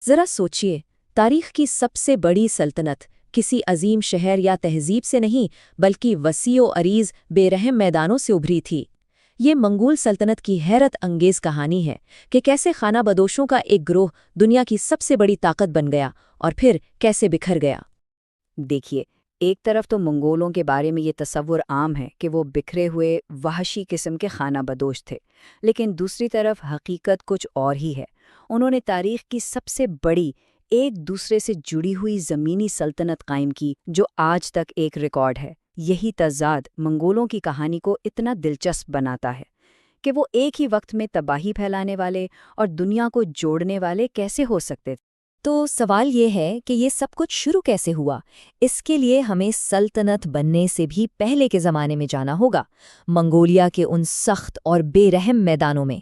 ذرا سوچئے، تاریخ کی سب سے بڑی سلطنت کسی عظیم شہر یا تہذیب سے نہیں بلکہ وسیع و عریض بے رحم میدانوں سے ابھری تھی۔ یہ منگول سلطنت کی حیرت انگیز کہانی ہے کہ کیسے خانہ بدوشوں کا ایک گروہ دنیا کی سب سے بڑی طاقت بن گیا اور پھر کیسے بکھر گیا۔ دیکھیے، ایک طرف تو منگولوں کے بارے میں یہ تصور عام ہے کہ وہ بکھرے ہوئے وحشی قسم کے خانہ بدوش تھے، لیکن دوسری طرف حقیقت کچھ اور ہی ہے۔ انہوں نے تاریخ کی سب سے بڑی، ایک دوسرے سے جڑی ہوئی زمینی سلطنت قائم کی جو آج تک ایک ریکارڈ ہے۔ یہی تضاد منگولوں کی کہانی کو اتنا دلچسپ بناتا ہے کہ وہ ایک ہی وقت میں تباہی پھیلانے والے اور دنیا کو جوڑنے والے کیسے ہو سکتے تھے۔ تو سوال یہ ہے کہ یہ سب کچھ شروع کیسے ہوا؟ اس کے لیے ہمیں سلطنت بننے سے بھی پہلے کے زمانے میں جانا ہوگا، منگولیا کے ان سخت اور بے رحم میدانوں میں۔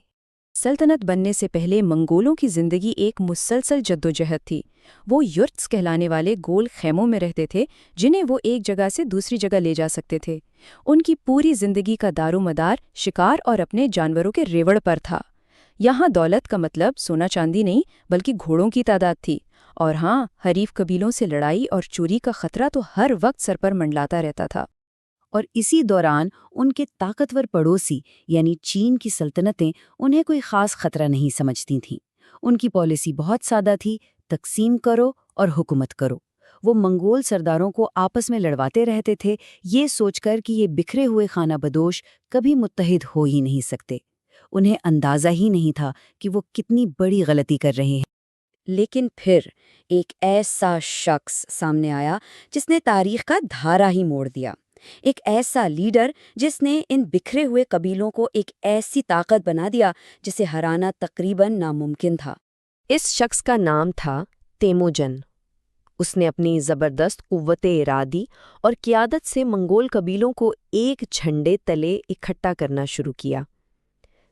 سلطنت بننے سے پہلے منگولوں کی زندگی ایک مسلسل جدوجہد تھی۔ وہ یرتس کہلانے والے گول خیموں میں رہتے تھے جنہیں وہ ایک جگہ سے دوسری جگہ لے جا سکتے تھے۔ ان کی پوری زندگی کا دارومدار شکار اور اپنے جانوروں کے ریوڑ پر تھا۔ یہاں دولت کا مطلب سونا چاندی نہیں بلکہ گھوڑوں کی تعداد تھی، اور ہاں، حریف قبیلوں سے لڑائی اور چوری کا خطرہ تو ہر وقت سر پر منڈلاتا رہتا تھا۔ اور اسی دوران ان کے طاقتور پڑوسی یعنی چین کی سلطنتیں انہیں کوئی خاص خطرہ نہیں سمجھتی تھیں۔ ان کی پالیسی بہت سادہ تھی، تقسیم کرو اور حکومت کرو۔ وہ منگول سرداروں کو آپس میں لڑواتے رہتے تھے، یہ سوچ کر کہ یہ بکھرے ہوئے خانہ بدوش کبھی متحد ہو ہی نہیں سکتے۔ انہیں اندازہ ہی نہیں تھا کہ وہ کتنی بڑی غلطی کر رہے ہیں۔ لیکن پھر ایک ایسا شخص سامنے آیا جس نے تاریخ کا دھارا ہی موڑ دیا۔ ایک ایسا لیڈر جس نے ان بکھرے ہوئے قبیلوں کو ایک ایسی طاقت بنا دیا جسے ہرانا تقریباً ناممکن تھا۔ اس شخص کا نام تھا تیموجن۔ اس نے اپنی زبردست قوت ارادی اور قیادت سے منگول قبیلوں کو ایک جھنڈے تلے اکٹھا کرنا شروع کیا۔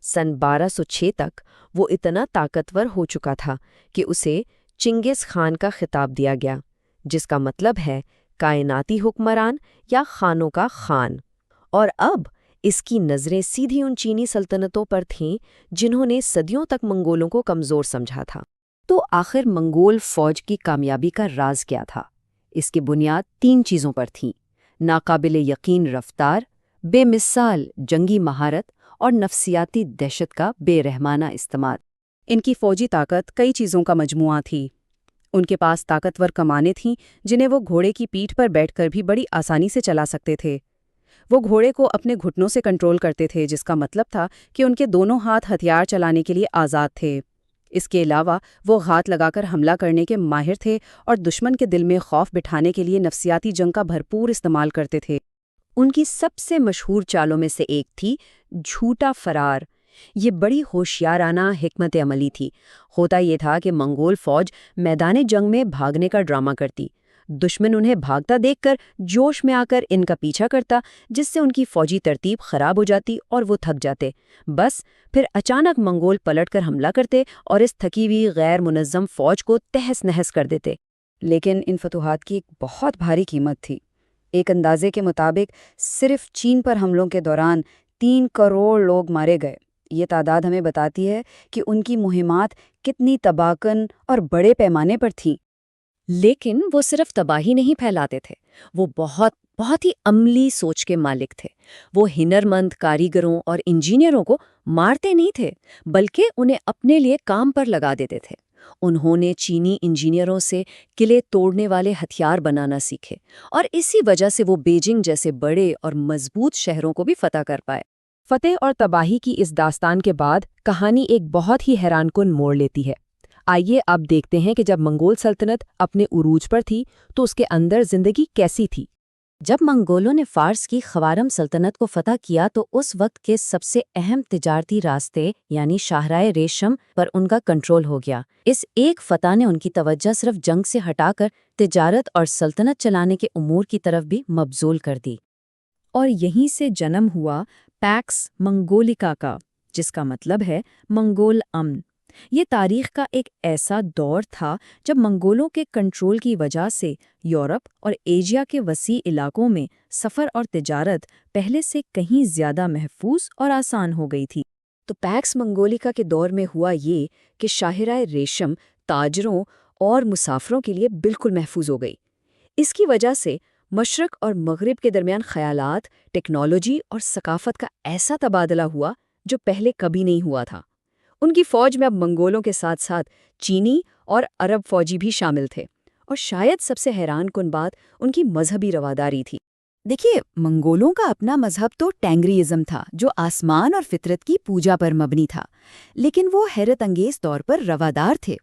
سن 1206 تک وہ اتنا طاقتور ہو چکا تھا کہ اسے چنگیز خان کا خطاب دیا گیا، جس کا مطلب ہے کائناتی حکمران یا خانوں کا خان۔ اور اب اس کی نظریں سیدھی ان چینی سلطنتوں پر تھیں جنہوں نے صدیوں تک منگولوں کو کمزور سمجھا تھا۔ تو آخر منگول فوج کی کامیابی کا راز کیا تھا؟ اس کی بنیاد 3 چیزوں پر تھیں: ناقابل یقین رفتار، بے مثال جنگی مہارت اور نفسیاتی دہشت کا بے رحمانہ استعمال۔ ان کی فوجی طاقت کئی چیزوں کا مجموعہ تھی۔ ان کے پاس طاقتور کمانیں تھیں جنہیں وہ گھوڑے کی پیٹھ پر بیٹھ کر بھی بڑی آسانی سے چلا سکتے تھے۔ وہ گھوڑے کو اپنے گھٹنوں سے کنٹرول کرتے تھے، جس کا مطلب تھا کہ ان کے دونوں ہاتھ ہتھیار چلانے کے لیے آزاد تھے۔ اس کے علاوہ وہ گھات لگا کر حملہ کرنے کے ماہر تھے اور دشمن کے دل میں خوف بٹھانے کے لیے نفسیاتی جنگ کا بھرپور استعمال کرتے تھے۔ ان کی سب سے مشہور چالوں میں سے ایک تھی جھوٹا فرار۔ یہ بڑی ہوشیارانہ حکمت عملی تھی۔ ہوتا یہ تھا کہ منگول فوج میدان جنگ میں بھاگنے کا ڈرامہ کرتی۔ دشمن انہیں بھاگتا دیکھ کر جوش میں آ کر ان کا پیچھا کرتا، جس سے ان کی فوجی ترتیب خراب ہو جاتی اور وہ تھک جاتے۔ بس پھر اچانک منگول پلٹ کر حملہ کرتے اور اس تھکی ہوئی غیر منظم فوج کو تہس نہس کر دیتے۔ لیکن ان فتوحات کی ایک بہت بھاری قیمت تھی۔ ایک اندازے کے مطابق صرف چین پر حملوں کے دوران 3 کروڑ لوگ مارے گئے۔ یہ تعداد ہمیں بتاتی ہے کہ ان کی مہمات کتنی تباہ کن اور بڑے پیمانے پر تھیں۔ لیکن وہ صرف تباہی نہیں پھیلاتے تھے، وہ بہت ہی عملی سوچ کے مالک تھے۔ وہ ہنرمند کاریگروں اور انجینئروں کو مارتے نہیں تھے بلکہ انہیں اپنے لیے کام پر لگا دیتے تھے۔ انہوں نے چینی انجینئروں سے قلعے توڑنے والے ہتھیار بنانا سیکھے اور اسی وجہ سے وہ بیجنگ جیسے بڑے اور مضبوط شہروں کو بھی فتح کر پائے۔ فتح اور تباہی کی اس داستان کے بعد کہانی ایک بہت ہی حیران کن موڑ لیتی ہے۔ آئیے اب دیکھتے ہیں کہ جب منگول سلطنت اپنے عروج پر تھی تو اس کے اندر زندگی کیسی تھی۔ جب منگولوں نے فارس کی خوارم سلطنت کو فتح کیا تو اس وقت کے سب سے اہم تجارتی راستے یعنی شاہراہ ریشم پر ان کا کنٹرول ہو گیا۔ اس ایک فتح نے ان کی توجہ صرف جنگ سے ہٹا کر تجارت اور سلطنت چلانے کے امور کی طرف بھی مبذول کر دی۔ اور یہیں سے جنم ہوا پیکس منگولیکا کا، جس کا مطلب ہے منگول امن۔ یہ تاریخ کا ایک ایسا دور تھا جب منگولوں کے کنٹرول کی وجہ سے یورپ اور ایشیا کے وسیع علاقوں میں سفر اور تجارت پہلے سے کہیں زیادہ محفوظ اور آسان ہو گئی تھی۔ تو پیکس منگولیکا کے دور میں ہوا یہ کہ شاہراہ ریشم تاجروں اور مسافروں کے لیے بالکل محفوظ ہو گئی۔ اس کی وجہ سے مشرق اور مغرب کے درمیان خیالات، ٹیکنالوجی اور ثقافت کا ایسا تبادلہ ہوا جو پہلے کبھی نہیں ہوا تھا۔ ان کی فوج میں اب منگولوں کے ساتھ ساتھ چینی اور عرب فوجی بھی شامل تھے، اور شاید سب سے حیران کن بات ان کی مذہبی رواداری تھی۔ دیکھیے، منگولوں کا اپنا مذہب تو ٹینگریزم تھا، جو آسمان اور فطرت کی پوجا پر مبنی تھا، لیکن وہ حیرت انگیز طور پر روادار تھے۔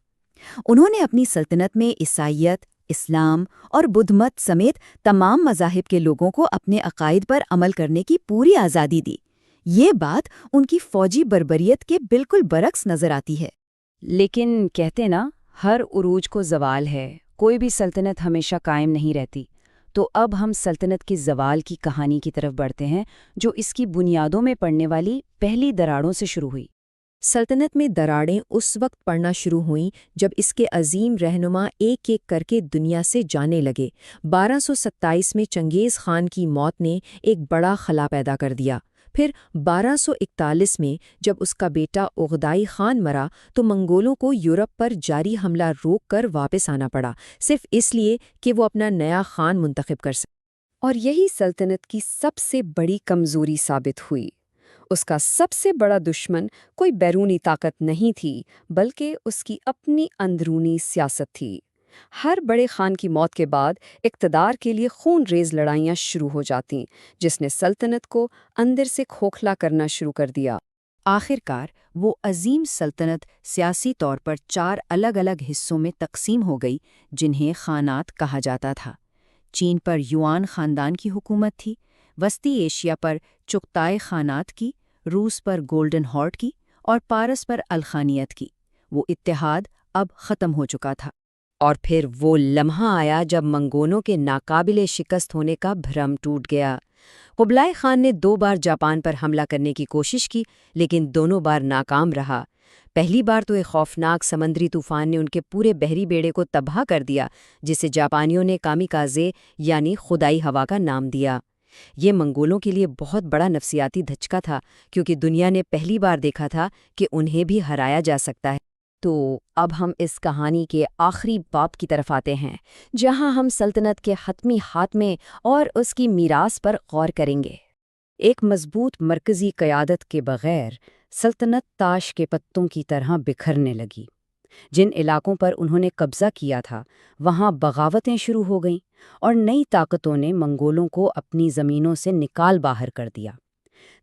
انہوں نے اپنی سلطنت میں عیسائیت، اسلام اور بدھ مت سمیت تمام مذاہب کے لوگوں کو اپنے عقائد پر عمل کرنے کی پوری آزادی دی۔ یہ بات ان کی فوجی بربریت کے بالکل برعکس نظر آتی ہے۔ لیکن کہتے نا، ہر عروج کو زوال ہے، کوئی بھی سلطنت ہمیشہ قائم نہیں رہتی۔ تو اب ہم سلطنت کی زوال کی کہانی کی طرف بڑھتے ہیں، جو اس کی بنیادوں میں پڑنے والی پہلی دراڑوں سے شروع ہوئی۔ سلطنت میں دراڑیں اس وقت پڑنا شروع ہوئیں جب اس کے عظیم رہنما ایک ایک کر کے دنیا سے جانے لگے۔ 1227 میں چنگیز خان کی موت نے ایک بڑا خلا پیدا کر دیا۔ پھر 1241 میں جب اس کا بیٹا اغدائی خان مرا تو منگولوں کو یورپ پر جاری حملہ روک کر واپس آنا پڑا، صرف اس لیے کہ وہ اپنا نیا خان منتخب کر سکے۔ اور یہی سلطنت کی سب سے بڑی کمزوری ثابت ہوئی۔ اس کا سب سے بڑا دشمن کوئی بیرونی طاقت نہیں تھی، بلکہ اس کی اپنی اندرونی سیاست تھی۔ ہر بڑے خان کی موت کے بعد اقتدار کے لیے خون ریز لڑائیاں شروع ہو جاتیں، جس نے سلطنت کو اندر سے کھوکھلا کرنا شروع کر دیا۔ آخرکار وہ عظیم سلطنت سیاسی طور پر 4 الگ الگ حصوں میں تقسیم ہو گئی، جنہیں خانات کہا جاتا تھا۔ چین پر یوان خاندان کی حکومت تھی، وسطی ایشیا پر چغتائی خانات کی، روس پر گولڈن ہارٹ کی اور پارس پر الخانیت کی۔ وہ اتحاد اب ختم ہو چکا تھا۔ اور پھر وہ لمحہ آیا جب منگولوں کے ناقابل شکست ہونے کا بھرم ٹوٹ گیا۔ قبلائی خان نے 2 بار جاپان پر حملہ کرنے کی کوشش کی، لیکن دونوں بار ناکام رہا۔ پہلی بار تو ایک خوفناک سمندری طوفان نے ان کے پورے بحری بیڑے کو تباہ کر دیا، جسے جاپانیوں نے کامیکازے یعنی خدائی ہوا کا نام دیا۔ یہ منگولوں کے لیے بہت بڑا نفسیاتی دھچکا تھا، کیونکہ دنیا نے پہلی بار دیکھا تھا کہ انہیں بھی ہرایا جا سکتا ہے۔ تو اب ہم اس کہانی کے آخری باب کی طرف آتے ہیں، جہاں ہم سلطنت کے حتمی خاتمے اور اس کی میراث پر غور کریں گے۔ ایک مضبوط مرکزی قیادت کے بغیر سلطنت تاش کے پتوں کی طرح بکھرنے لگی۔ جن علاقوں پر انہوں نے قبضہ کیا تھا، وہاں بغاوتیں شروع ہو گئیں اور نئی طاقتوں نے منگولوں کو اپنی زمینوں سے نکال باہر کر دیا۔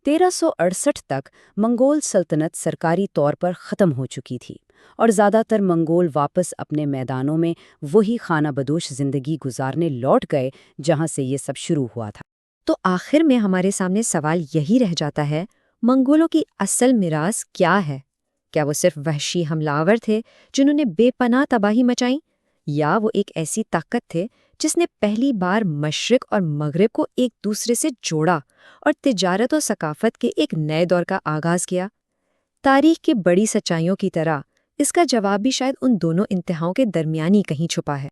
1368 تک منگول سلطنت سرکاری طور پر ختم ہو چکی تھی، اور زیادہ تر منگول واپس اپنے میدانوں میں وہی خانہ بدوش زندگی گزارنے لوٹ گئے جہاں سے یہ سب شروع ہوا تھا۔ تو آخر میں ہمارے سامنے سوال یہی رہ جاتا ہے، منگولوں کی اصل میراث کیا ہے؟ کیا وہ صرف وحشی حملہ آور تھے جنہوں نے بے پناہ تباہی مچائی، یا وہ ایک ایسی طاقت تھے جس نے پہلی بار مشرق اور مغرب کو ایک دوسرے سے جوڑا اور تجارت و ثقافت کے ایک نئے دور کا آغاز کیا؟ تاریخ کی بڑی سچائیوں کی طرح اس کا جواب بھی شاید ان دونوں انتہاؤں کے درمیان ہی کہیں چھپا ہے۔